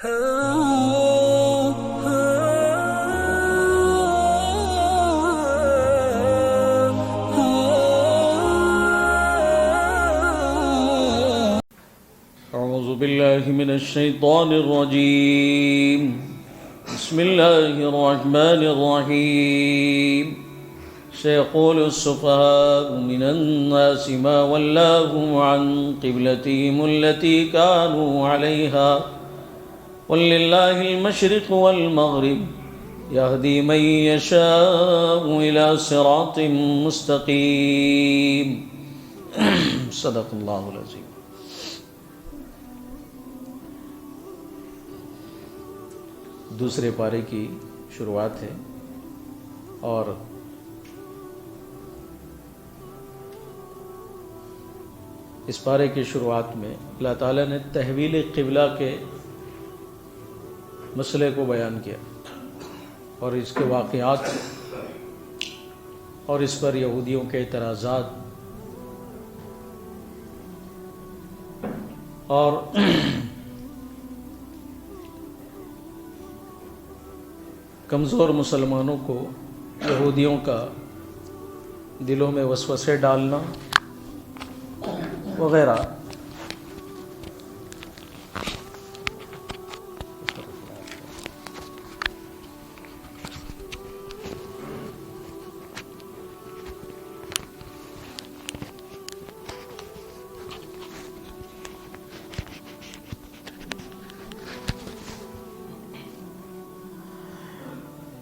أعوذ بالله من الشيطان الرجيم. بسم الله الرحمن الرحيم. سيقول السفهاء من الناس ما ولاهم عن قبلتهم التي كانوا عليها ولله المشرق والمغرب يهدي من يشاء إلى صراط مستقيم. صدق الله العظيم. دوسرے پارے کی شروعات ہے اور اس پارے کی شروعات میں اللہ تعالیٰ نے تحویل قبلہ کے مسئلے کو بیان کیا اور اس کے واقعات اور اس پر یہودیوں کے اعتراضات اور کمزور مسلمانوں کو یہودیوں کا دلوں میں وسوسے ڈالنا وغیرہ.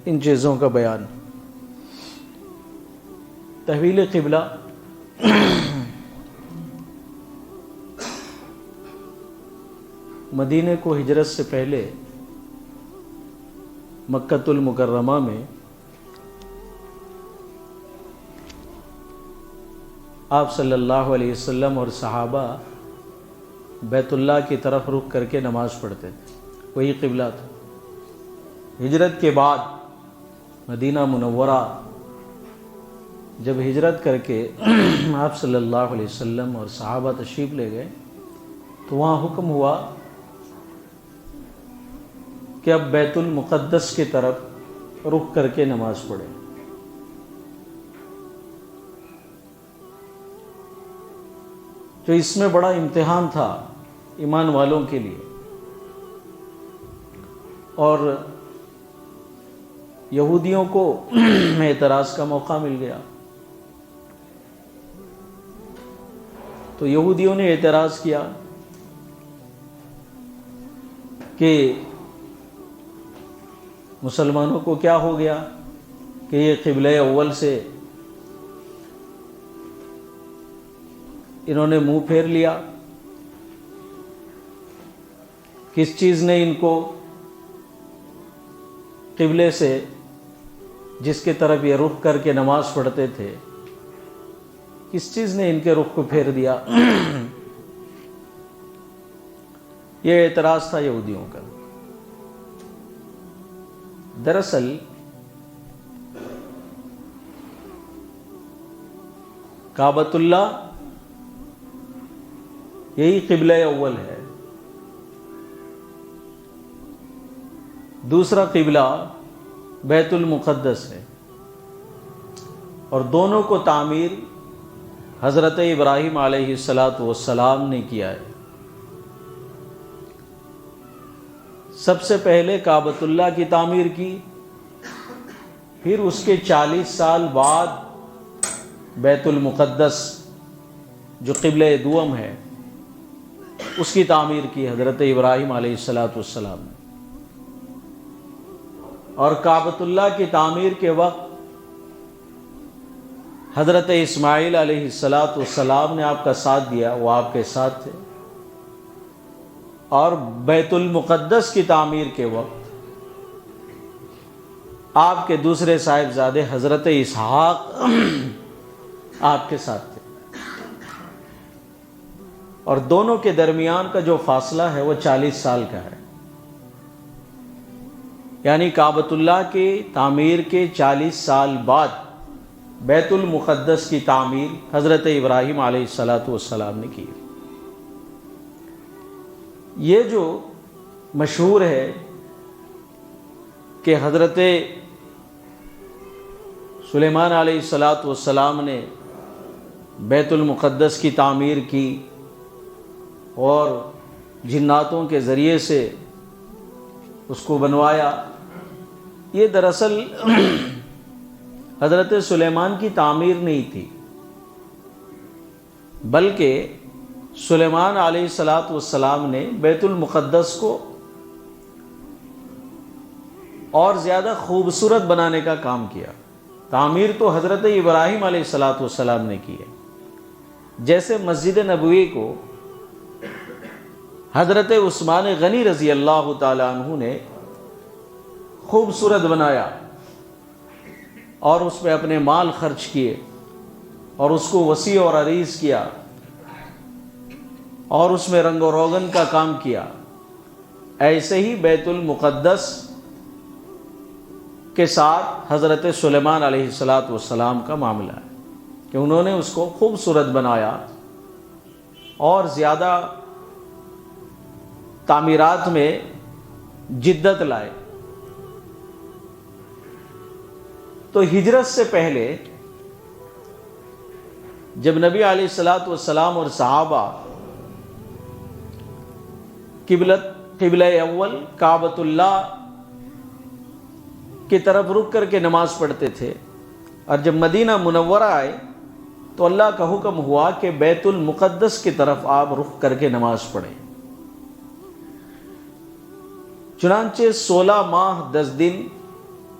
ان چیزوں کا بیان. تحویل قبلہ مدینے کو ہجرت سے پہلے مکۃ المکرمہ میں آپ صلی اللہ علیہ وسلم اور صحابہ بیت اللہ کی طرف رخ کر کے نماز پڑھتے تھے. وہی قبلہ تھا. ہجرت کے بعد مدینہ منورہ جب ہجرت کر کے آپ صلی اللہ علیہ وسلم اور صحابہ تشریف لے گئے تو وہاں حکم ہوا کہ اب بیت المقدس کی طرف رخ کر کے نماز پڑھیں. تو اس میں بڑا امتحان تھا ایمان والوں کے لیے اور یہودیوں کو اعتراض کا موقع مل گیا. تو یہودیوں نے اعتراض کیا کہ مسلمانوں کو کیا ہو گیا کہ یہ قبلہ اول سے انہوں نے منہ پھیر لیا. کس چیز نے ان کو قبلے سے جس کی طرف یہ رخ کر کے نماز پڑھتے تھے کس چیز نے ان کے رخ کو پھیر دیا؟ یہ اعتراض تھا یہودیوں کا. دراصل کعبۃ اللہ یہی قبلہ اول ہے. دوسرا قبلہ بیت المقدس ہے اور دونوں کو تعمیر حضرت ابراہیم علیہ السلام نے کیا ہے. سب سے پہلے کعبۃ اللہ کی تعمیر کی, پھر اس کے 40 سال بعد بیت المقدس جو قبلہ دوم ہے اس کی تعمیر کی حضرت ابراہیم علیہ السلام نے. اور کعبۃ اللہ کی تعمیر کے وقت حضرت اسماعیل علیہ السلام نے آپ کا ساتھ دیا, وہ آپ کے ساتھ تھے. اور بیت المقدس کی تعمیر کے وقت آپ کے دوسرے صاحبزادے حضرت اسحاق آپ کے ساتھ تھے. اور دونوں کے درمیان کا جو فاصلہ ہے وہ 40 سال کا ہے. یعنی کعبۃ اللہ کی تعمیر کے 40 سال بعد بیت المقدس کی تعمیر حضرت ابراہیم علیہ السلام نے کی. یہ جو مشہور ہے کہ حضرت سلیمان علیہ السلام نے بیت المقدس کی تعمیر کی اور جناتوں کے ذریعے سے اس کو بنوایا۔ یہ دراصل حضرت سلیمان کی تعمیر نہیں تھی، بلکہ سلیمان علیہ السلام نے بیت المقدس کو اور زیادہ خوبصورت بنانے کا کام کیا۔ تعمیر تو حضرت ابراہیم علیہ السلام نے کی ہے، جیسے مسجد نبوی کو حضرت عثمان غنی رضی اللہ تعالی عنہ نے خوبصورت بنایا اور اس پہ اپنے مال خرچ کیے اور اس کو وسیع اور عریض کیا اور اس میں رنگ و روغن کا کام کیا۔ ایسے ہی بیت المقدس کے ساتھ حضرت سلیمان علیہ السلام کا معاملہ ہے کہ انہوں نے اس کو خوبصورت بنایا اور زیادہ تعمیرات میں جدت لائے۔ تو ہجرت سے پہلے جب نبی علیہ السلام اور صحابہ قبلہ اول کعبۃ اللہ کی طرف رک کر کے نماز پڑھتے تھے، اور جب مدینہ منورہ آئے تو اللہ کا حکم ہوا کہ بیت المقدس کی طرف آپ رخ کر کے نماز پڑھیں۔ چنانچہ 16 ماہ 10 دن،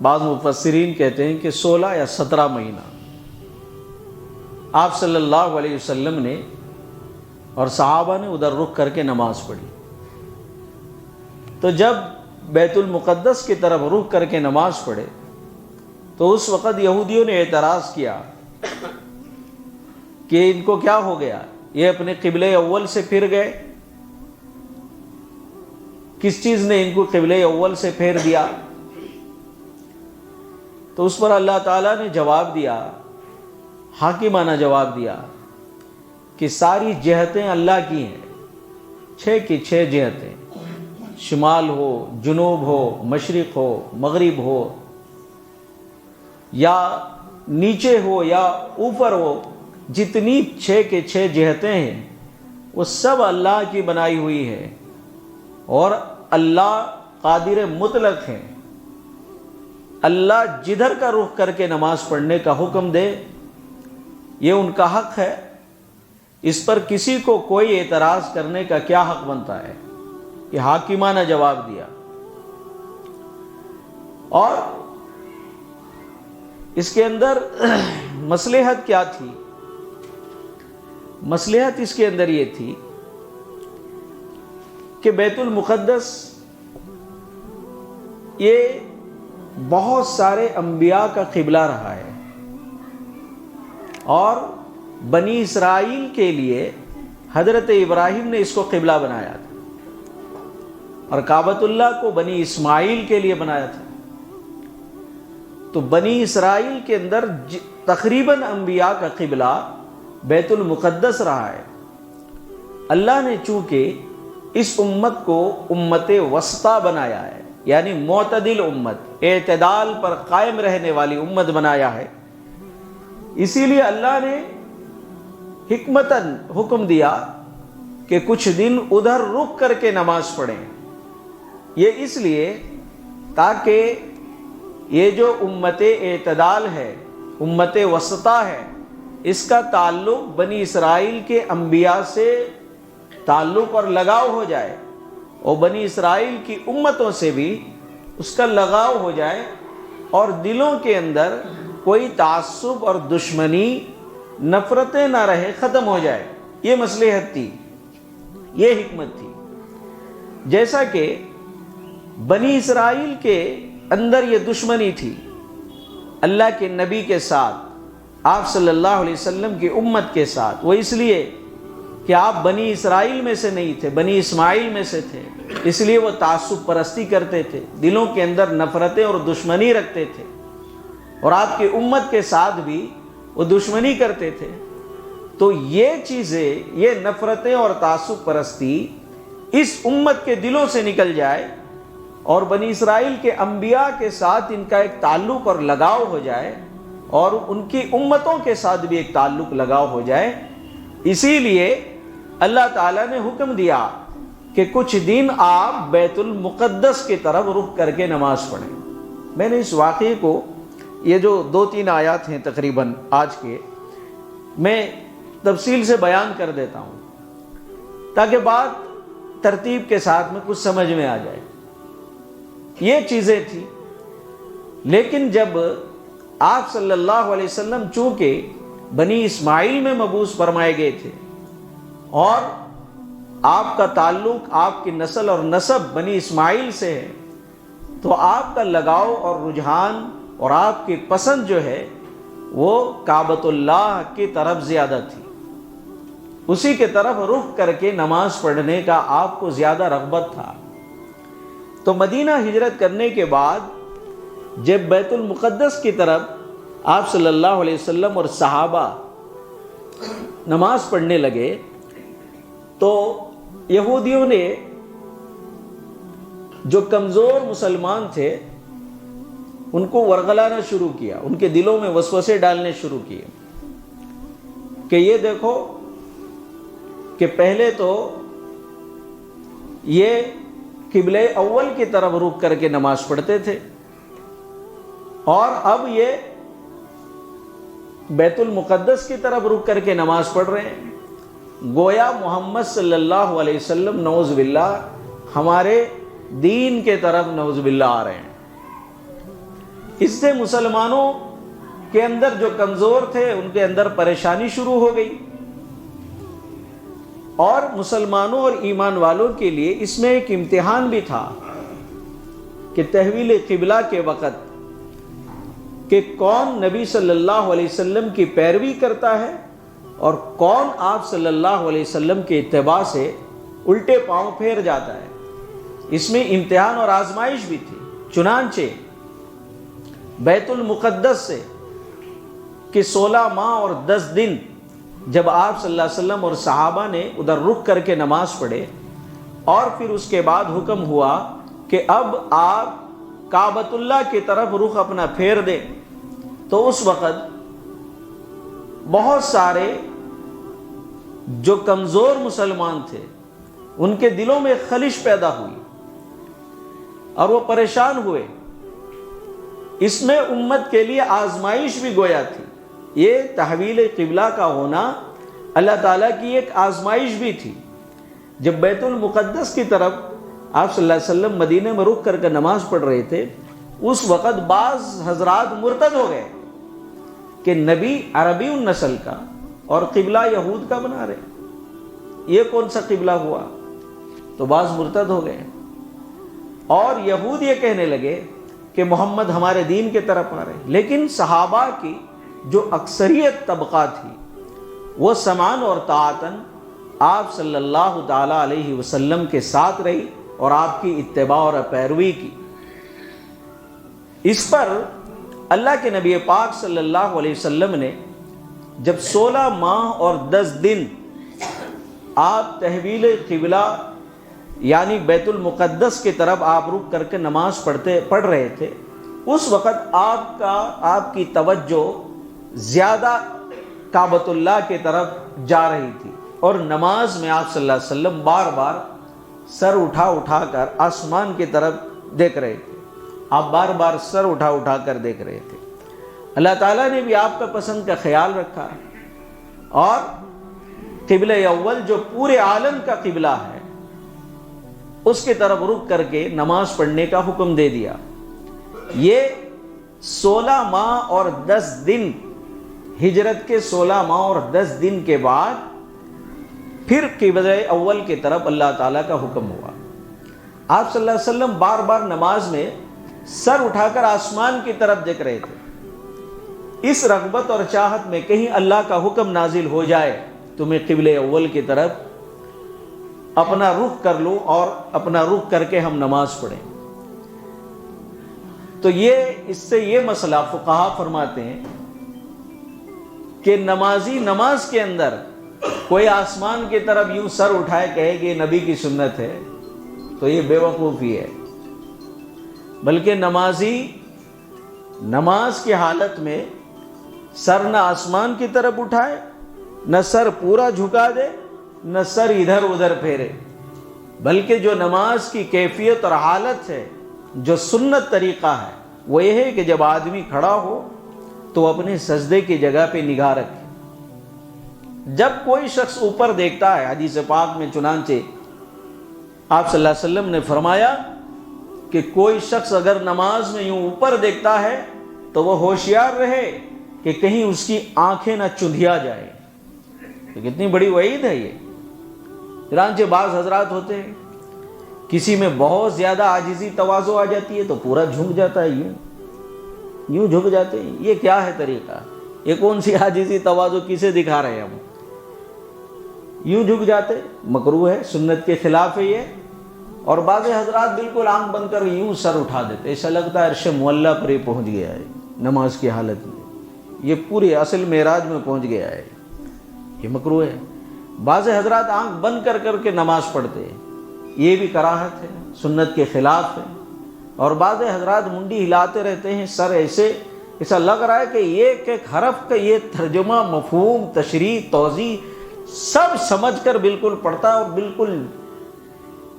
بعض مفسرین کہتے ہیں کہ 16 یا 17 مہینہ آپ صلی اللہ علیہ وسلم نے اور صحابہ نے ادھر رخ کر کے نماز پڑھی۔ تو جب بیت المقدس کی طرف رخ کر کے نماز پڑھے تو اس وقت یہودیوں نے اعتراض کیا کہ ان کو کیا ہو گیا، یہ اپنے قبلہ اول سے پھر گئے، کس چیز نے ان کو قبلہ اول سے پھیر دیا؟ تو اس پر اللہ تعالیٰ نے جواب دیا، حاکمانہ جواب دیا کہ ساری جہتیں اللہ کی ہیں، 6 کی 6 جہتیں، شمال ہو، جنوب ہو، مشرق ہو، مغرب ہو، یا نیچے ہو یا اوپر ہو، جتنی 6 کے 6 جہتیں ہیں وہ سب اللہ کی بنائی ہوئی ہے، اور اللہ قادر مطلق ہیں۔ اللہ جدھر کا رخ کر کے نماز پڑھنے کا حکم دے یہ ان کا حق ہے، اس پر کسی کو کوئی اعتراض کرنے کا کیا حق بنتا ہے؟ یہ حاکمانہ جواب دیا۔ اور اس کے اندر مصلحت کیا تھی؟ مصلحت اس کے اندر یہ تھی کہ بیت المقدس یہ بہت سارے انبیاء کا قبلہ رہا ہے، اور بنی اسرائیل کے لیے حضرت ابراہیم نے اس کو قبلہ بنایا تھا، اور کعبۃ اللہ کو بنی اسماعیل کے لیے بنایا تھا۔ تو بنی اسرائیل کے اندر تقریباً انبیاء کا قبلہ بیت المقدس رہا ہے۔ اللہ نے چونکہ اس امت کو امت وسطیٰ بنایا ہے، یعنی معتدل امت، اعتدال پر قائم رہنے والی امت بنایا ہے، اسی لیے اللہ نے حکمتاً حکم دیا کہ کچھ دن ادھر رک کر کے نماز پڑھیں۔ یہ اس لیے تاکہ یہ جو امت اعتدال ہے، امت وسطیٰ ہے، اس کا تعلق بنی اسرائیل کے انبیاء سے تعلق اور لگاؤ ہو جائے، اور بنی اسرائیل کی امتوں سے بھی اس کا لگاؤ ہو جائے، اور دلوں کے اندر کوئی تعصب اور دشمنی، نفرتیں نہ رہے، ختم ہو جائے۔ یہ مصلحت تھی، یہ حکمت تھی۔ جیسا کہ بنی اسرائیل کے اندر یہ دشمنی تھی اللہ کے نبی کے ساتھ، آپ صلی اللہ علیہ وسلم کی امت کے ساتھ، وہ اس لیے کہ آپ بنی اسرائیل میں سے نہیں تھے، بنی اسماعیل میں سے تھے، اس لیے وہ تعصب پرستی کرتے تھے، دلوں کے اندر نفرتیں اور دشمنی رکھتے تھے، اور آپ کی امت کے ساتھ بھی وہ دشمنی کرتے تھے۔ تو یہ چیزیں، یہ نفرتیں اور تعصب پرستی اس امت کے دلوں سے نکل جائے اور بنی اسرائیل کے انبیاء کے ساتھ ان کا ایک تعلق اور لگاؤ ہو جائے اور ان کی امتوں کے ساتھ بھی ایک تعلق لگاؤ ہو جائے۔ اسی لیے اللہ تعالیٰ نے حکم دیا کہ کچھ دن آپ بیت المقدس کی طرف رخ کر کے نماز پڑھیں۔ میں نے اس واقعے کو، یہ جو 2-3 آیات ہیں تقریباً آج کے، میں تفصیل سے بیان کر دیتا ہوں تاکہ بات ترتیب کے ساتھ میں کچھ سمجھ میں آ جائے۔ یہ چیزیں تھیں، لیکن جب آپ صلی اللہ علیہ وسلم چونکہ بنی اسماعیل میں مبعوث فرمائے گئے تھے اور آپ کا تعلق، آپ کی نسل اور نسب بنی اسماعیل سے ہے، تو آپ کا لگاؤ اور رجحان اور آپ کی پسند جو ہے وہ کعبۃ اللہ کی طرف زیادہ تھی، اسی کے طرف رخ کر کے نماز پڑھنے کا آپ کو زیادہ رغبت تھا۔ تو مدینہ ہجرت کرنے کے بعد جب بیت المقدس کی طرف آپ صلی اللہ علیہ وسلم اور صحابہ نماز پڑھنے لگے تو یہودیوں نے، جو کمزور مسلمان تھے، ان کو ورغلانا شروع کیا، ان کے دلوں میں وسوسے ڈالنے شروع کیے کہ یہ دیکھو کہ پہلے تو یہ قبلہ اول کی طرف رخ کر کے نماز پڑھتے تھے اور اب یہ بیت المقدس کی طرف رخ کر کے نماز پڑھ رہے ہیں، گویا محمد صلی اللہ علیہ وسلم نعوذ باللہ ہمارے دین کے طرف نعوذ باللہ آ رہے ہیں۔ اس سے مسلمانوں کے اندر جو کمزور تھے ان کے اندر پریشانی شروع ہو گئی، اور مسلمانوں اور ایمان والوں کے لیے اس میں ایک امتحان بھی تھا کہ تحویل قبلہ کے وقت کہ کون نبی صلی اللہ علیہ وسلم کی پیروی کرتا ہے اور کون آپ صلی اللہ علیہ وسلم کے اتباع سے الٹے پاؤں پھیر جاتا ہے۔ اس میں امتحان اور آزمائش بھی تھی۔ چنانچہ بیت المقدس سے کہ 16 ماہ اور 10 دن جب آپ صلی اللہ علیہ وسلم اور صحابہ نے ادھر رخ کر کے نماز پڑھے اور پھر اس کے بعد حکم ہوا کہ اب آپ کعبۃ اللہ کی طرف رخ اپنا پھیر دیں، تو اس وقت بہت سارے جو کمزور مسلمان تھے ان کے دلوں میں خلش پیدا ہوئی اور وہ پریشان ہوئے۔ اس میں امت کے لیے آزمائش بھی گویا تھی۔ یہ تحویل قبلہ کا ہونا اللہ تعالیٰ کی ایک آزمائش بھی تھی۔ جب بیت المقدس کی طرف آپ صلی اللہ علیہ وسلم مدینے میں رخ کر کے نماز پڑھ رہے تھے، اس وقت بعض حضرات مرتد ہو گئے کہ نبی عربی النسل کا اور قبلہ یہود کا بنا رہے، یہ کون سا قبلہ ہوا؟ تو بعض مرتد ہو گئے اور یہود یہ کہنے لگے کہ محمد ہمارے دین کے طرف آ رہے ہیں۔ لیکن صحابہ کی جو اکثریت طبقہ تھی وہ سمعاً اور طاعتاً آپ صلی اللہ تعالی علیہ وسلم کے ساتھ رہی اور آپ کی اتباع اور پیروی کی۔ اس پر اللہ کے نبی پاک صلی اللہ علیہ وسلم نے جب 16 ماہ اور 10 دن آپ تحویل قبلہ یعنی بیت المقدس کی طرف آپ رخ کر کے نماز پڑھ رہے تھے، اس وقت آپ کی توجہ زیادہ کعبۃ اللہ کی طرف جا رہی تھی اور نماز میں آپ صلی اللہ علیہ وسلم بار بار سر اٹھا کر آسمان کی طرف دیکھ رہے تھے۔ آپ بار بار سر اٹھا کر دیکھ رہے تھے۔ اللہ تعالیٰ نے بھی آپ کا پسند کا خیال رکھا اور قبلہ اول جو پورے عالم کا قبلہ ہے اس کی طرف رخ کر کے نماز پڑھنے کا حکم دے دیا۔ یہ 16 ماہ اور 10 دن، ہجرت کے 16 ماہ اور 10 دن کے بعد پھر قبلہ اول کی طرف اللہ تعالیٰ کا حکم ہوا۔ آپ صلی اللہ علیہ وسلم بار بار نماز میں سر اٹھا کر آسمان کی طرف دیکھ رہے تھے، اس رغبت اور چاہت میں کہیں اللہ کا حکم نازل ہو جائے تمہیں قبلہ اول کی طرف اپنا رخ کر لو اور اپنا رخ کر کے ہم نماز پڑھیں۔ تو اس سے یہ مسئلہ فقہا فرماتے ہیں کہ نمازی نماز کے اندر کوئی آسمان کی طرف یوں سر اٹھائے کہے کہ یہ نبی کی سنت ہے تو یہ بے وقوفی ہے، بلکہ نمازی نماز کی حالت میں سر نہ آسمان کی طرف اٹھائے، نہ سر پورا جھکا دے، نہ سر ادھر ادھر پھیرے، بلکہ جو نماز کی کیفیت اور حالت ہے، جو سنت طریقہ ہے، وہ یہ ہے کہ جب آدمی کھڑا ہو تو اپنے سجدے کی جگہ پہ نگاہ رکھے۔ جب کوئی شخص اوپر دیکھتا ہے، حدیث پاک میں چنانچہ آپ صلی اللہ علیہ وسلم نے فرمایا کہ کوئی شخص اگر نماز میں یوں اوپر دیکھتا ہے تو وہ ہوشیار رہے کہ کہیں اس کی آنکھیں نہ چندھیا جائے۔ تو کتنی بڑی وعید ہے یہ۔ چنانچہ بعض حضرات ہوتے ہیں، کسی میں بہت زیادہ عاجزی تواضع آ جاتی ہے تو پورا جھک جاتا ہے، یوں جھک جاتے ہیں۔ یہ کیا ہے طریقہ؟ یہ کون سی عاجزی تواضع کسے دکھا رہے ہیں ہم؟ یوں جھک جاتے، مکروہ ہے، سنت کے خلاف ہے یہ۔ اور بعض حضرات بالکل آنکھ بند کر یوں سر اٹھا دیتے، ایسا لگتا ہے عرش معلیٰ پر ہی پہنچ گیا ہے نماز کی حالت میں، یہ پوری اصل معراج میں پہنچ گیا ہے، یہ مکروہ ہے۔ بعض حضرات آنکھ بند کر کر کے نماز پڑھتے ہیں، یہ بھی کراہت ہے، سنت کے خلاف ہے۔ اور بعض حضرات منڈی ہلاتے رہتے ہیں، سر ایسا لگ رہا ہے کہ ایک ایک حرف کا یہ ترجمہ، مفہوم، تشریح، توضیح سب سمجھ کر بالکل پڑھتا ہے اور بالکل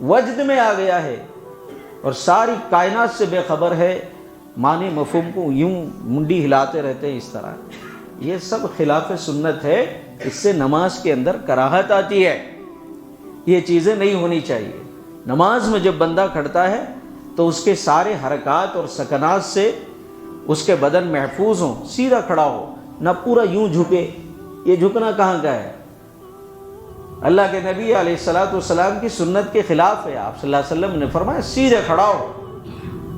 وجد میں آ گیا ہے اور ساری کائنات سے بے خبر ہے، معنی مفہوم کو یوں منڈی ہلاتے رہتے ہیں اس طرح۔ یہ سب خلاف سنت ہے، اس سے نماز کے اندر کراہت آتی ہے، یہ چیزیں نہیں ہونی چاہیے۔ نماز میں جب بندہ کھڑتا ہے تو اس کے سارے حرکات اور سکنات سے اس کے بدن محفوظ ہوں، سیدھا کھڑا ہو، نہ پورا یوں جھکے۔ یہ جھکنا کہاں کا ہے؟ اللہ کے نبی علیہ السلام کی سنت کے خلاف ہے۔ آپ صلی اللہ علیہ وسلم نے فرمایا سیدھے کھڑا ہو،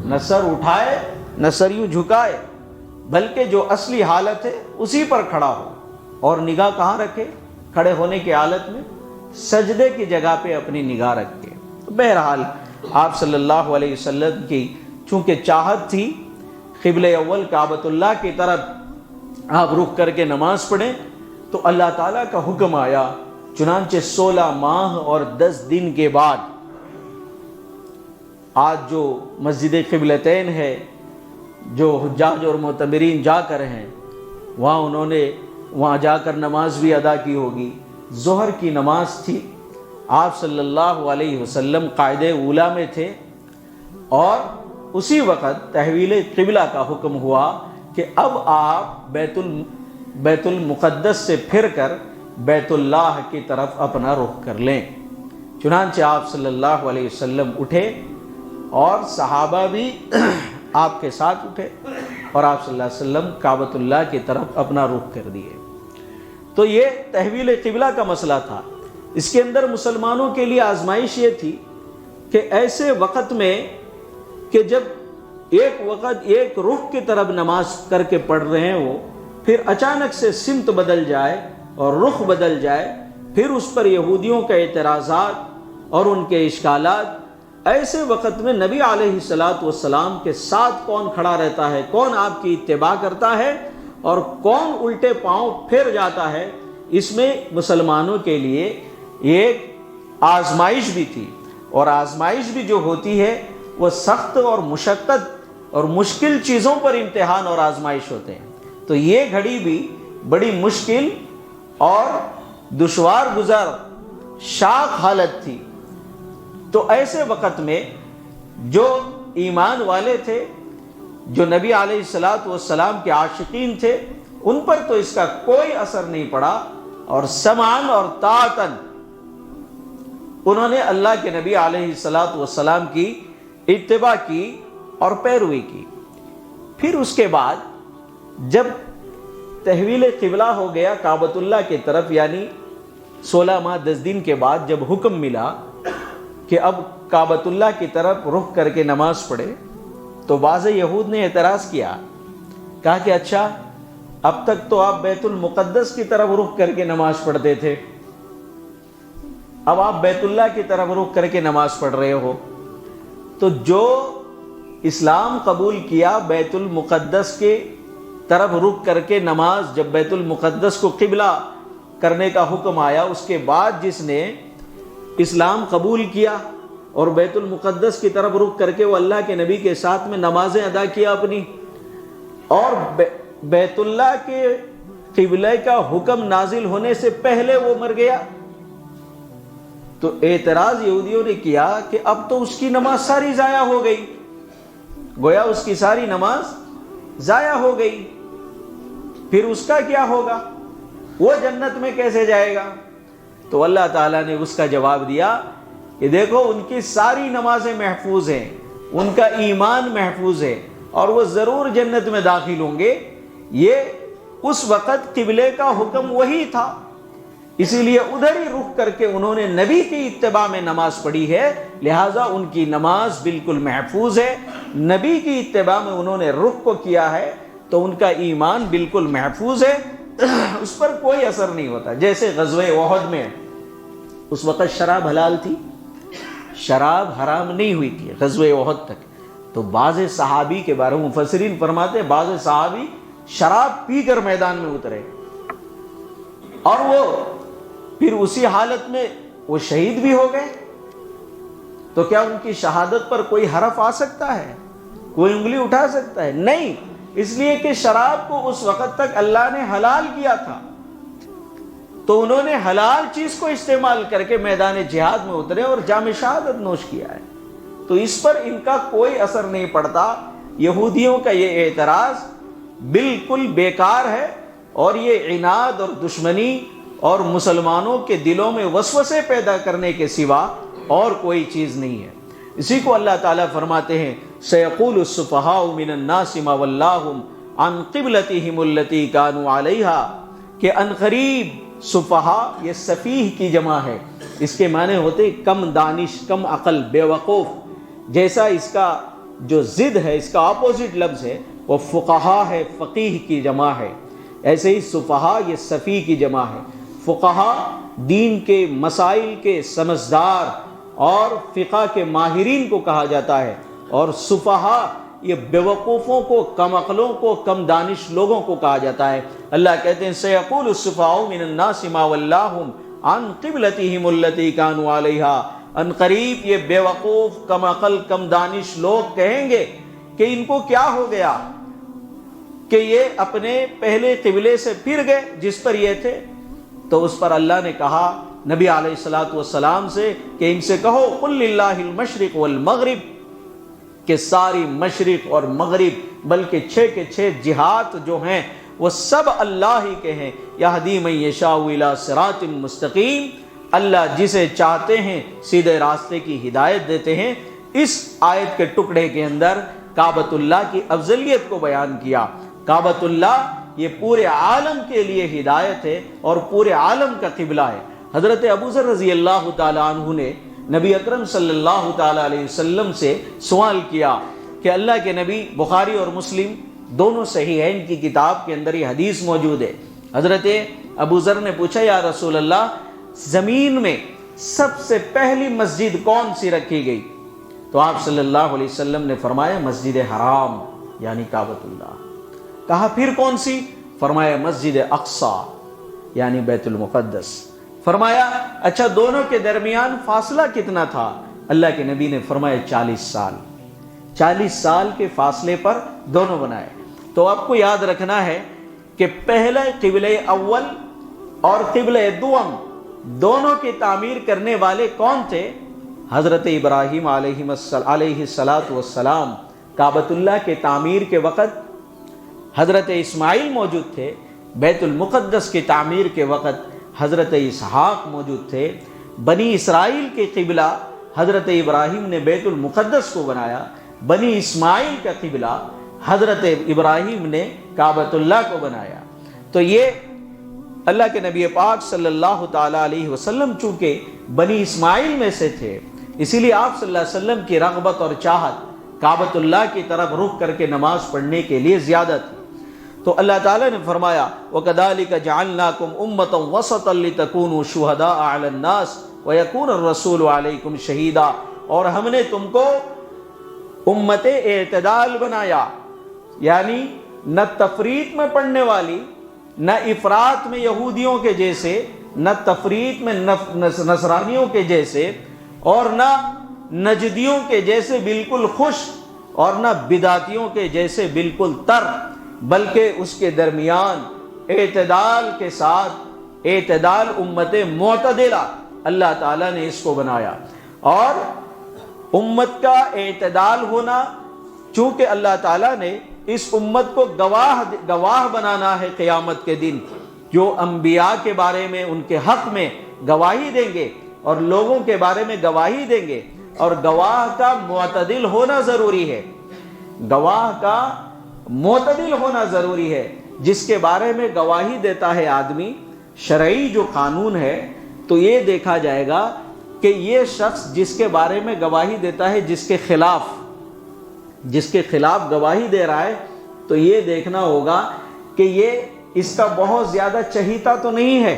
نہ سر اٹھائے نہ سر یوں جھکائے، بلکہ جو اصلی حالت ہے اسی پر کھڑا ہو، اور نگاہ کہاں رکھے؟ کھڑے ہونے کی حالت میں سجدے کی جگہ پہ اپنی نگاہ رکھے۔ بہرحال آپ صلی اللہ علیہ وسلم کی چونکہ چاہت تھی قبلہ اول کعبۃ اللہ کی طرف آپ رخ کر کے نماز پڑھیں، تو اللہ تعالیٰ کا حکم آیا۔ چنانچہ 16 ماہ اور 10 دن کے بعد آج جو مسجد قبلتین ہے، جو حجاج اور معتمرین جا کر ہیں، وہاں جا کر نماز بھی ادا کی ہوگی۔ ظہر کی نماز تھی، آپ صلی اللہ علیہ وسلم قائد اولیٰ میں تھے، اور اسی وقت تحویل قبلہ کا حکم ہوا کہ اب آپ بیت المقدس سے پھر کر بیت اللہ کی طرف اپنا رخ کر لیں۔ چنانچہ آپ صلی اللہ علیہ وسلم اٹھے اور صحابہ بھی آپ کے ساتھ اٹھے، اور آپ صلی اللہ علیہ وسلم کعبۃ اللہ کی طرف اپنا رخ کر دیے۔ تو یہ تحویل قبلہ کا مسئلہ تھا۔ اس کے اندر مسلمانوں کے لیے آزمائش یہ تھی کہ ایسے وقت میں کہ جب ایک وقت ایک رخ کی طرف نماز کر کے پڑھ رہے ہیں، وہ پھر اچانک سے سمت بدل جائے اور رخ بدل جائے، پھر اس پر یہودیوں کے اعتراضات اور ان کے اشکالات۔ ایسے وقت میں نبی علیہ السلام کے ساتھ کون کھڑا رہتا ہے، کون آپ کی اتباع کرتا ہے اور کون الٹے پاؤں پھر جاتا ہے، اس میں مسلمانوں کے لیے ایک آزمائش بھی تھی۔ اور آزمائش بھی جو ہوتی ہے وہ سخت اور مشقت اور مشکل چیزوں پر امتحان اور آزمائش ہوتے ہیں۔ تو یہ گھڑی بھی بڑی مشکل اور دشوار گزر شاق حالت تھی۔ تو ایسے وقت میں جو ایمان والے تھے، جو نبی علیہ السلام کے عاشقین تھے، ان پر تو اس کا کوئی اثر نہیں پڑا، اور سمعاً اور طاعتاً انہوں نے اللہ کے نبی علیہ السلام کی اتباع کی اور پیروی کی۔ پھر اس کے بعد جب تحویل قبلہ ہو گیا کعبۃ اللہ کی طرف، یعنی 16 ماہ 10 دن کے بعد جب حکم ملا کہ اب کعبۃ اللہ کی طرف رخ کر کے نماز پڑھے، تو بعض یہود نے اعتراض کیا، کہا کہ اچھا اب تک تو آپ بیت المقدس کی طرف رخ کر کے نماز پڑھتے تھے، اب آپ بیت اللہ کی طرف رخ کر کے نماز پڑھ رہے ہو، تو جو اسلام قبول کیا بیت المقدس کے طرف رخ کر کے نماز، جب بیت المقدس کو قبلہ کرنے کا حکم آیا، اس کے بعد جس نے اسلام قبول کیا اور بیت المقدس کی طرف رخ کر کے وہ اللہ کے نبی کے ساتھ میں نمازیں ادا کیا اپنی، اور بیت اللہ کے قبلہ کا حکم نازل ہونے سے پہلے وہ مر گیا، تو اعتراض یہودیوں نے کیا کہ اب تو اس کی نماز ساری ضائع ہو گئی، گویا اس کی ساری نماز ضائع ہو گئی، پھر اس کا کیا ہوگا، وہ جنت میں کیسے جائے گا؟ تو اللہ تعالیٰ نے اس کا جواب دیا کہ دیکھو ان کی ساری نمازیں محفوظ ہیں، ان کا ایمان محفوظ ہے، اور وہ ضرور جنت میں داخل ہوں گے۔ یہ اس وقت قبلے کا حکم وہی تھا، اسی لیے ادھر ہی رخ کر کے انہوں نے نبی کی اتباع میں نماز پڑھی ہے، لہٰذا ان کی نماز بالکل محفوظ ہے۔ نبی کی اتباع میں انہوں نے رخ کو کیا ہے تو ان کا ایمان بالکل محفوظ ہے، اس پر کوئی اثر نہیں ہوتا۔ جیسے غزوہ احد میں اس وقت شراب حلال تھی، شراب حرام نہیں ہوئی تھی غزوہ احد تک، تو بعض صحابی کے بارے میں مفسرین فرماتے ہیں بعض صحابی شراب پی کر میدان میں اترے، اور وہ پھر اسی حالت میں وہ شہید بھی ہو گئے، تو کیا ان کی شہادت پر کوئی حرف آ سکتا ہے؟ کوئی انگلی اٹھا سکتا ہے؟ نہیں، اس لیے کہ شراب کو اس وقت تک اللہ نے حلال کیا تھا، تو انہوں نے حلال چیز کو استعمال کر کے میدان جہاد میں اترے اور جام شہادت نوش کیا ہے، تو اس پر ان کا کوئی اثر نہیں پڑتا۔ یہودیوں کا یہ اعتراض بالکل بیکار ہے، اور یہ عناد اور دشمنی اور مسلمانوں کے دلوں میں وسوسے پیدا کرنے کے سوا اور کوئی چیز نہیں ہے۔ اسی کو اللہ تعالیٰ فرماتے ہیں سَيَقُولُ السُّفَهَاءُ مِنَ النَّاسِ مَا وَلَّاهُمْ عَنْ قِبْلَتِهِمُ الَّتِي كَانُوا عَلَيْهَا، کہ عنقریب سفہاء یہ سفیہ کی جمع ہے، اس کے معنی ہوتے کم دانش، کم عقل، بے وقوف، جیسا اس کا جو ضد ہے، اس کا اپوزٹ لفظ ہے وہ فقہا ہے، فقیہ کی جمع ہے، ایسے ہی سفہاء یہ سفیہ کی جمع ہے۔ فقہا دین کے مسائل کے سمجھدار اور فقہ کے ماہرین کو کہا جاتا ہے، اور سفہاء یہ بے وقوفوں کو، کم عقلوں کو، کم دانش لوگوں کو کہا جاتا ہے۔ اللہ کہتے ہیں سَيَقُولُ السُّفَهَاءُ مِنَ النَّاسِ مَا وَلَّاهُمْ عَنْ قِبْلَتِهِمُ الَّتِي كَانُوا عَلَيْهَا، ان قریب یہ بے وقوف، کم عقل، کم دانش لوگ کہیں گے کہ ان کو کیا ہو گیا کہ یہ اپنے پہلے قبلے سے پھر گئے جس پر یہ تھے، تو اس پر اللہ نے کہا نبی علیہ الصلوۃ والسلام سے کہ ان سے کہو قُلْ لِلَّهِ الْمَشْرِقُ وَالْمَغْرِبُ، کہ ساری مشرق اور مغرب بلکہ 6 کے 6 جہات جو ہیں وہ سب اللہ ہی کے ہیں۔ یہدی من یشاء الی صراط مستقیم، اللہ جسے چاہتے ہیں سیدھے راستے کی ہدایت دیتے ہیں۔ اس آیت کے ٹکڑے کے اندر کعبۃ اللہ کی افضلیت کو بیان کیا۔ کعبۃ اللہ یہ پورے عالم کے لیے ہدایت ہے اور پورے عالم کا قبلہ ہے۔ حضرت ابوذر رضی اللہ تعالیٰ عنہ نے نبی اکرم صلی اللہ تعالیٰ علیہ وسلم سے سوال کیا کہ اللہ کے نبی، بخاری اور مسلم دونوں صحیحین کی کتاب کے اندر یہ حدیث موجود ہے، حضرت ابوذر نے پوچھا یا رسول اللہ زمین میں سب سے پہلی مسجد کون سی رکھی گئی؟ تو آپ صلی اللہ علیہ وسلم نے فرمایا مسجد حرام یعنی کعبۃ اللہ۔ کہا پھر کون سی؟ فرمایا مسجد اقصی یعنی بیت المقدس۔ فرمایا اچھا دونوں کے درمیان فاصلہ کتنا تھا؟ اللہ کے نبی نے فرمایا 40 سال۔ 40 سال کے فاصلے پر دونوں بنائے۔ تو آپ کو یاد رکھنا ہے کہ پہلے قبلہ اول اور قبلہ دوم دونوں کی تعمیر کرنے والے کون تھے؟ حضرت ابراہیم علیہ السلام۔ کعبۃ اللہ کے تعمیر کے وقت حضرت اسماعیل موجود تھے، بیت المقدس کی تعمیر کے وقت حضرت اسحاق موجود تھے، بنی اسرائیل کے قبلہ حضرت ابراہیم نے بیت المقدس کو بنایا، بنی اسماعیل کا قبلہ حضرت ابراہیم نے کعبۃ اللہ کو بنایا۔ تو یہ اللہ کے نبی پاک صلی اللہ تعالیٰ علیہ وسلم چونکہ بنی اسماعیل میں سے تھے، اسی لیے آپ صلی اللہ علیہ وسلم کی رغبت اور چاہت کعبۃ اللہ کی طرف رخ کر کے نماز پڑھنے کے لیے زیادہ تھی۔ تو اللہ تعالیٰ نے فرمایا وَكَذَلِكَ جَعَلْنَاكُمْ أُمَّةً وَسَطًا لِتَكُونُوا شُهَدَاءَ عَلَى النَّاسِ وَيَكُونَ الرَّسُولُ عَلَيْكُمْ شَهِيدًا، اور ہم نے تم کو امت اعتدال بنایا، یعنی نہ تفریط میں پڑھنے والی نہ افراط میں یہودیوں کے جیسے، نہ تفریط میں نصرانیوں کے جیسے، اور نہ نجدیوں کے جیسے بالکل خشک، اور نہ بدعتیوں کے جیسے بالکل تر، بلکہ اس کے درمیان اعتدال کے ساتھ، اعتدال امت معتدلہ اللہ تعالیٰ نے اس کو بنایا۔ اور امت کا اعتدال ہونا، چونکہ اللہ تعالیٰ نے اس امت کو گواہ بنانا ہے قیامت کے دن، جو انبیاء کے بارے میں ان کے حق میں گواہی دیں گے اور لوگوں کے بارے میں گواہی دیں گے، اور گواہ کا معتدل ہونا ضروری ہے، گواہ کا معتدل ہونا ضروری ہے۔ جس کے بارے میں گواہی دیتا ہے آدمی، شرعی جو قانون ہے، تو یہ دیکھا جائے گا کہ یہ شخص جس کے بارے میں گواہی دیتا ہے، جس کے خلاف گواہی دے رہا ہے، تو یہ دیکھنا ہوگا کہ یہ اس کا بہت زیادہ چہیتا تو نہیں ہے،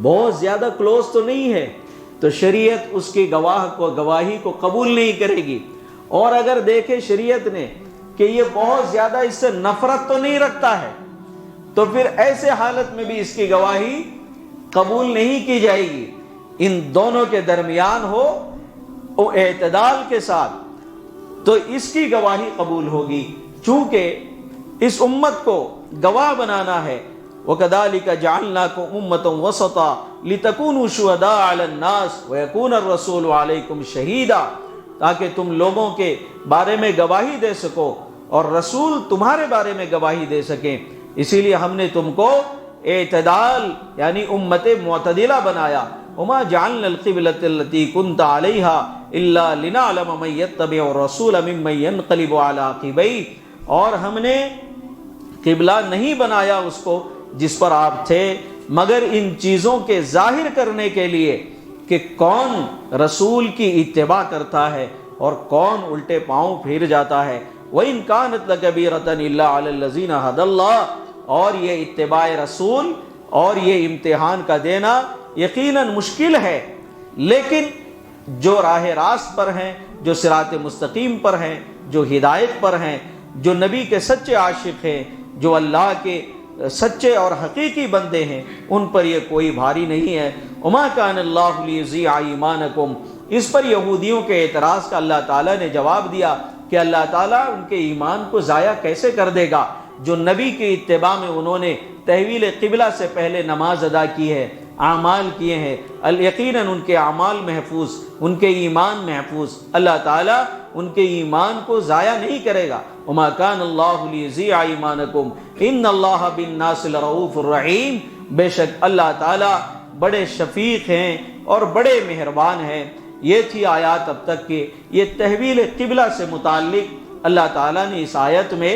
بہت زیادہ کلوز تو نہیں ہے، تو شریعت اس کی گواہی کو قبول نہیں کرے گی۔ اور اگر دیکھے شریعت نے کہ یہ بہت زیادہ اس سے نفرت تو نہیں رکھتا ہے، تو پھر ایسے حالت میں بھی اس کی گواہی قبول نہیں کی جائے گی۔ ان دونوں کے درمیان ہو وہ اعتدال کے ساتھ، تو اس کی گواہی قبول ہوگی، چونکہ اس امت کو گواہ بنانا ہے۔ وَكَذَلِكَ جَعَلْنَاكُمْ أُمَّةً وَسَطًا لِتَكُونُوا شُهَدَاءَ عَلَى النَّاسِ وَيَكُونَ الرَّسُولُ عَلَيْكُمْ شَهِيدًا، تاکہ تم لوگوں کے بارے میں گواہی دے سکو اور رسول تمہارے بارے میں گواہی دے سکیں۔ اسی لیے ہم نے تم کو اعتدال یعنی امت معتدلہ بنایا۔ وَمَا جَعَلْنَا الْقِبْلَةَ الَّتِي كُنْتَ عَلَيْهَا إِلَّا لِنَعْلَمَ مَن يَتَّبِعُ الرَّسُولَ مِمَّن يَنقَلِبُ عَلَىٰ عَقِبَيْهِ، اور ہم نے قبلہ نہیں بنایا اس کو جس پر آپ تھے، مگر ان چیزوں کے ظاہر کرنے کے لیے کہ کون رسول کی اتباع کرتا ہے اور کون الٹے پاؤں پھر جاتا ہے۔ وَإِن كَانَتْ لَكَبِيرَةً إِلَّا عَلَى الَّذِينَ هَدَى اللَّهُ، اور یہ اتباع رسول اور یہ امتحان کا دینا یقیناً مشکل ہے، لیکن جو راہ راست پر ہیں، جو صراط مستقیم پر ہیں، جو ہدایت پر ہیں، جو نبی کے سچے عاشق ہیں، جو اللہ کے سچے اور حقیقی بندے ہیں، ان پر یہ کوئی بھاری نہیں ہے۔ وَمَا كَانَ اللَّهُ لِيُضِيعَ إِيمَانَكُمْ، اس پر یہودیوں کے اعتراض کا اللہ تعالیٰ نے جواب دیا کہ اللہ تعالیٰ ان کے ایمان کو ضائع کیسے کر دے گا، جو نبی کی اتباع میں انہوں نے تحویل قبلہ سے پہلے نماز ادا کی ہے، اعمال کیے ہیں، یقیناً ان کے اعمال محفوظ، ان کے ایمان محفوظ، اللہ تعالیٰ ان کے ایمان کو ضائع نہیں کرے گا۔ وما كان الله ليضيع ایمانکم ان اللہ بالناس لرؤوف الرحیم، بے شک اللہ تعالیٰ بڑے شفیق ہیں اور بڑے مہربان ہیں۔ یہ تھی آیات اب تک کے، یہ تحویل قبلہ سے متعلق اللہ تعالیٰ نے اس آیت میں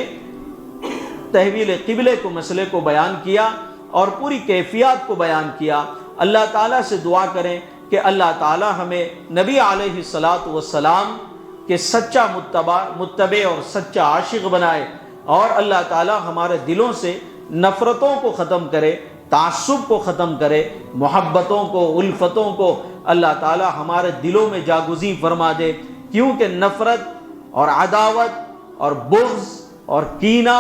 تحویل قبلے کو مسئلے کو بیان کیا اور پوری کیفیات کو بیان کیا۔ اللہ تعالیٰ سے دعا کریں کہ اللہ تعالیٰ ہمیں نبی علیہ السلام کہ سچا متبع اور سچا عاشق بنائے، اور اللہ تعالیٰ ہمارے دلوں سے نفرتوں کو ختم کرے، تعصب کو ختم کرے، محبتوں کو، الفتوں کو اللہ تعالیٰ ہمارے دلوں میں جاگزیں فرما دے، کیونکہ نفرت اور عداوت اور بغض اور کینہ،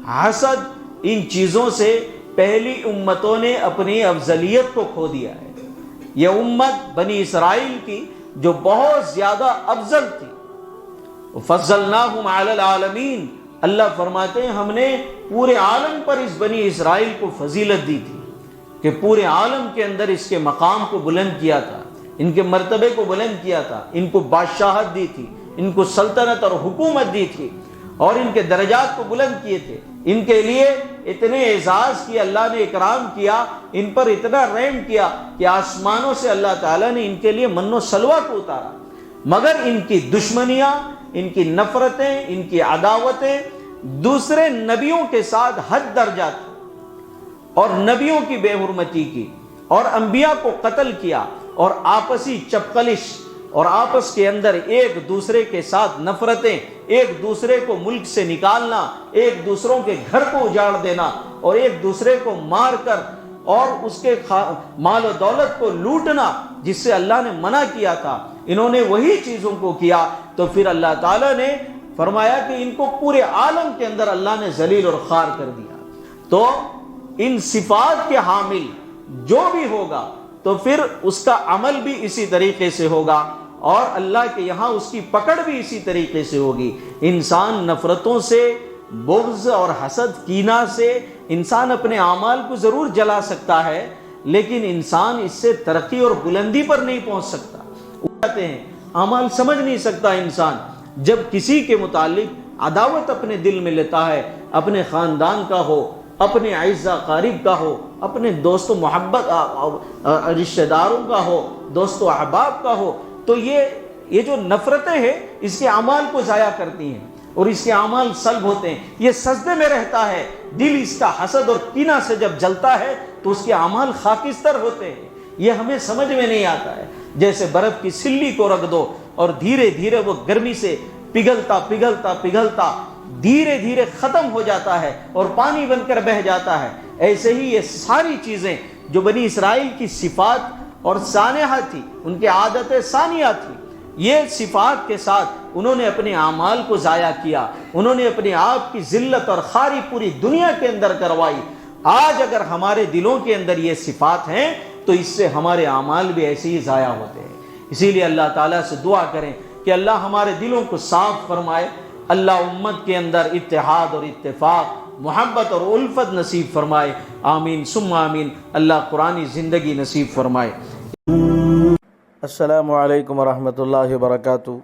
حسد، ان چیزوں سے پہلی امتوں نے اپنی افضلیت کو کھو دیا ہے۔ یہ امت بنی اسرائیل کی جو بہت زیادہ افضل تھی، فضلناہم علی العالمین، اللہ فرماتے ہیں ہم نے پورے عالم پر اس بنی اسرائیل کو فضیلت دی تھی کہ پورے عالم کے اندر اس کے مقام کو بلند کیا تھا، ان کے مرتبے کو بلند کیا تھا، ان کو بادشاہت دی تھی، ان کو سلطنت اور حکومت دی تھی، اور ان کے درجات کو بلند کیے تھے، ان کے لیے اتنے اعزاز کی اللہ نے اکرام کیا، ان پر اتنا رحم کیا کہ آسمانوں سے اللہ تعالیٰ نے ان کے لیے من و سلوہ کو اتارا، مگر ان کی دشمنیاں، ان کی نفرتیں، ان کی عداوتیں دوسرے نبیوں کے ساتھ حد درجہ تھی، اور نبیوں کی بے حرمتی کی اور انبیاء کو قتل کیا، اور آپسی چپقلش اور آپس کے اندر ایک دوسرے کے ساتھ نفرتیں، ایک دوسرے کو ملک سے نکالنا، ایک دوسروں کے گھر کو اجاڑ دینا، اور ایک دوسرے کو مار کر اور اس کے مال و دولت کو لوٹنا، جس سے اللہ نے منع کیا تھا، انہوں نے وہی چیزوں کو کیا۔ تو پھر اللہ تعالیٰ نے فرمایا کہ ان کو پورے عالم کے اندر اللہ نے ذلیل اور خوار کر دیا۔ تو ان صفات کے حامل جو بھی ہوگا تو پھر اس کا عمل بھی اسی طریقے سے ہوگا اور اللہ کے یہاں اس کی پکڑ بھی اسی طریقے سے ہوگی۔ انسان نفرتوں سے، بغض اور حسد، کینہ سے انسان اپنے اعمال کو ضرور جلا سکتا ہے، لیکن انسان اس سے ترقی اور بلندی پر نہیں پہنچ سکتا۔ کہتے ہیں اعمال سمجھ نہیں سکتا انسان جب کسی کے متعلق عداوت اپنے دل میں لیتا ہے، اپنے خاندان کا ہو، اپنے اعزا قارب کا ہو، اپنے دوست و محبت رشتہ داروں کا ہو، دوست و احباب کا ہو، تو یہ جو نفرتیں ہیں اس کے اعمال کو ضائع کرتی ہیں اور اس کے اعمال سلب ہوتے ہیں۔ یہ سجدے میں رہتا ہے، دل اس کا حسد اور کینہ سے جب جلتا ہے تو اس کے اعمال خاکستر ہوتے ہیں۔ یہ ہمیں سمجھ میں نہیں آتا ہے۔ جیسے برف کی سلی کو رکھ دو اور دھیرے دھیرے وہ گرمی سے پگھلتا پگھلتا پگھلتا دھیرے دھیرے ختم ہو جاتا ہے اور پانی بن کر بہہ جاتا ہے، ایسے ہی یہ ساری چیزیں جو بنی اسرائیل کی صفات اور سانحہ تھی، ان کے عادت ثانیہ تھی، یہ صفات کے ساتھ انہوں نے اپنے اعمال کو ضائع کیا، انہوں نے اپنے آپ کی ذلت اور خاری پوری دنیا کے اندر کروائی۔ آج اگر ہمارے دلوں کے اندر یہ صفات ہیں تو اس سے ہمارے اعمال بھی ایسے ہی ضائع ہوتے ہیں۔ اسی لیے اللہ تعالیٰ سے دعا کریں کہ اللہ ہمارے دلوں کو صاف فرمائے، اللہ امت کے اندر اتحاد اور اتفاق، محبت اور الفت نصیب فرمائے، آمین ثم آمین۔ اللہ قرآنی زندگی نصیب فرمائے۔ السلام علیکم ورحمۃ اللہ وبرکاتہ۔